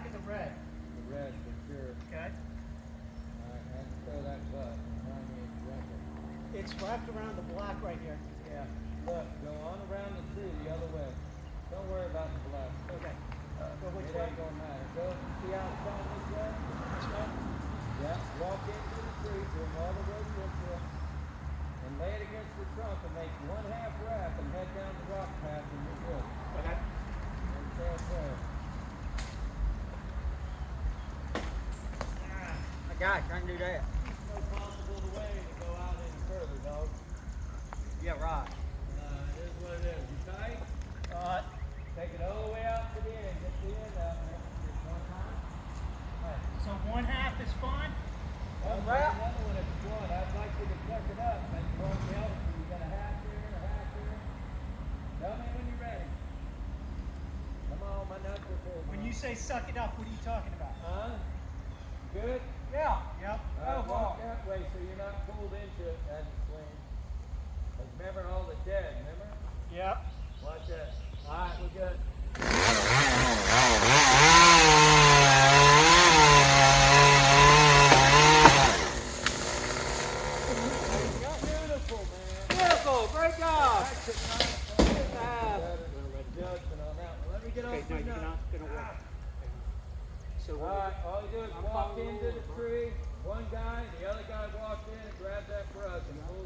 or the red? The red for sure. Okay. Alright, and throw that butt. Remind me to drink it. It's wrapped around the black right here. Yeah. Look, go on around the tree the other way. Don't worry about the black. Okay. Go which It way? ain't gonna matter. Go, see how it's going this way? This way? Yeah. Walk into the tree, bring all the way to it, and lay it against the trunk and make one half wrap and head down the rock path and you're good. Okay. And stay up there. I got it. I can do that. No possible way to go out any further, dog. Yeah, right. It is what it is. You tight? Take it all the way out to the end. Get the end out, man. Just one time. Alright. So 1/2 is fine? One wrap. Another one if you want. I'd like you to suck it up. Maybe you won't be able to. You got a half here and a half here. Tell me when you're ready. Come on, my nuts are full. When you say suck it up, what are you talking about? Good? Yeah. Yep. Walk that way so you're not pulled into it as you swing. Like, remember all the dead, remember? Yep. Watch that. Alright, we're good. Beautiful, man. Beautiful. Great job. Judgment on that one. Let me get off Okay, no, my you're nuts. not going to work. So Alright, all you do is walk into the tree. One guy, the other guy walks in and grabs that brush and pulls